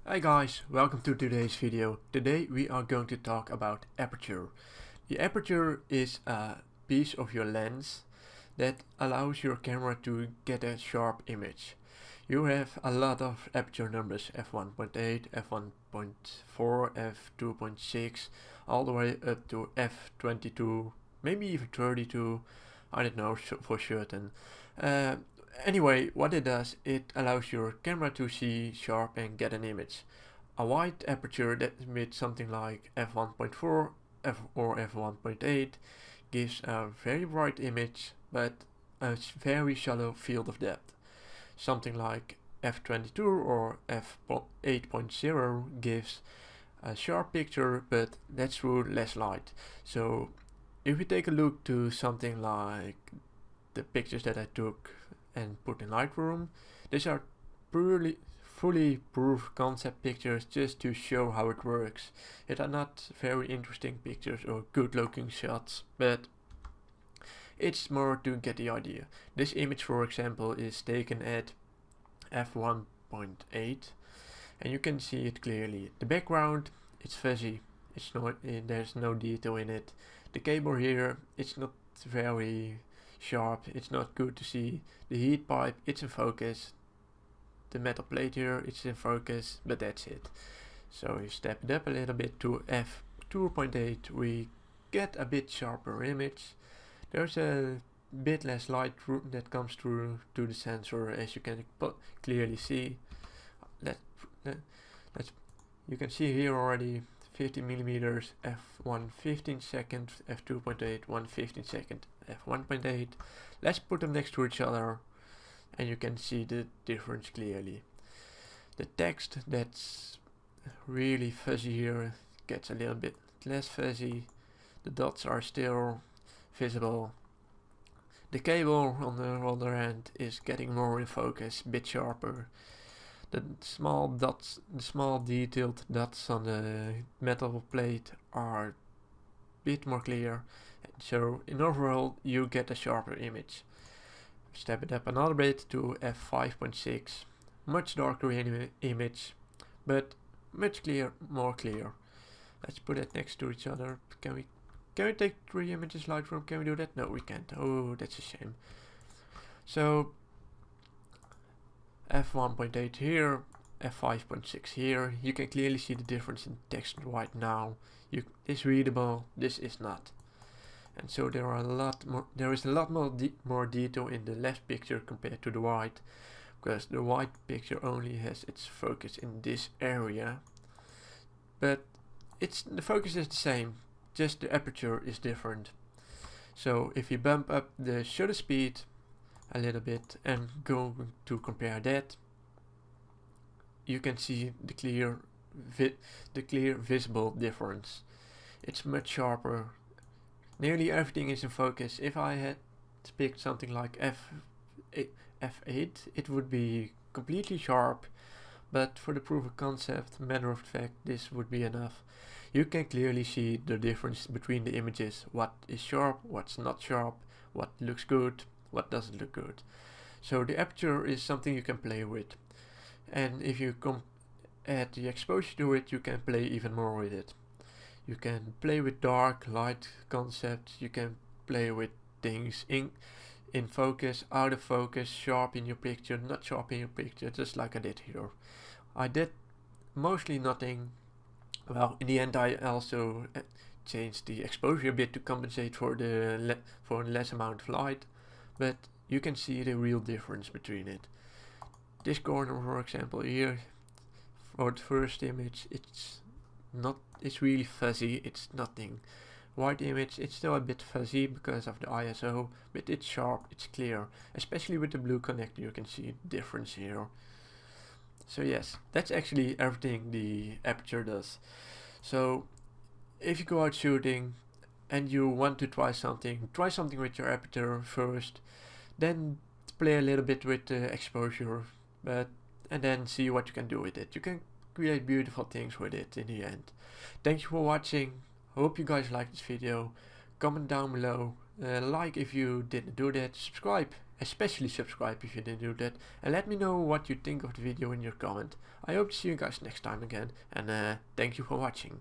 Hi guys, welcome to today's video. Today we are going to talk about aperture. The aperture is a piece of your lens that allows your camera to get a sharp image. You have a lot of aperture numbers, f1.8, f1.4, f2.6, all the way up to f22, maybe even 32, I don't know for certain. Uh, Anyway, what it does, it allows your camera to see sharp and get an image. A wide aperture that with something like f1.4 or f1.8 gives a very bright image but a very shallow field of depth. Something like f22 or f8.0 gives a sharp picture but that's through less light. So if we take a look to something like the pictures that I took and put in Lightroom, these are purely fully proof concept pictures just to show how it works. It are not very interesting pictures or good looking shots, but it's more to get the idea. This image, for example, is taken at f1.8 and you can see it clearly. The background, it's fuzzy, there's no detail in it. The cable here, it's not very sharp, it's not good to see. The heat pipe, it's in focus. The metal plate here, it's in focus, but that's it. So if you step it up a little bit to f2.8, we get a bit sharper image. There's a bit less light that comes through to the sensor, as you can clearly see. You can see here already 50 millimeters, f1 15 seconds, f2.8 1 15 second, f1.8. Let's put them next to each other and you can see the difference clearly. The text that's really fuzzy here gets a little bit less fuzzy. The dots are still visible. The cable on the other hand is getting more in focus, a bit sharper. The small dots, the small detailed dots on the metal plate are a bit more clear. So in overall you get a sharper image. Step it up another bit to f5.6. Much darker image, but much more clear. Let's put it next to each other. Can we take 3 images Lightroom? Can we do that? No, we can't. Oh, that's a shame. So f1.8 here, f5.6 here. You can clearly see the difference in text right now. It's readable, this is not. And so there is a lot more detail in the left picture compared to the right, because the right picture only has its focus in this area. But the focus is the same, just the aperture is different. So if you bump up the shutter speed a little bit and go to compare that, you can see the clear visible difference. It's much sharper. Nearly everything is in focus. If I had picked something like f8, it would be completely sharp, but for the proof of concept, matter of fact, this would be enough. You can clearly see the difference between the images, what is sharp, what's not sharp, what looks good, what doesn't look good. So the aperture is something you can play with, and if you add the exposure to it, you can play even more with it. You can play with dark, light concepts, you can play with things in focus, out of focus, sharp in your picture, not sharp in your picture, just like I did here. I did mostly nothing. Well, in the end I also changed the exposure a bit to compensate for the less amount of light, but you can see the real difference between it. This corner, for example, here, for the first image, it's really fuzzy, it's nothing. White image, it's still a bit fuzzy because of the ISO, but it's sharp, it's clear. Especially with the blue connector you can see the difference here. So yes, that's actually everything the aperture does. So if you go out shooting and you want to try something with your aperture first, then play a little bit with the exposure, and then see what you can do with it. You can create beautiful things with it in the end. Thank you for watching. Hope you guys liked this video. Comment down below like if you didn't do that, subscribe, especially subscribe if you didn't do that, and let me know what you think of the video in your comment. I hope to see you guys next time again, and thank you for watching.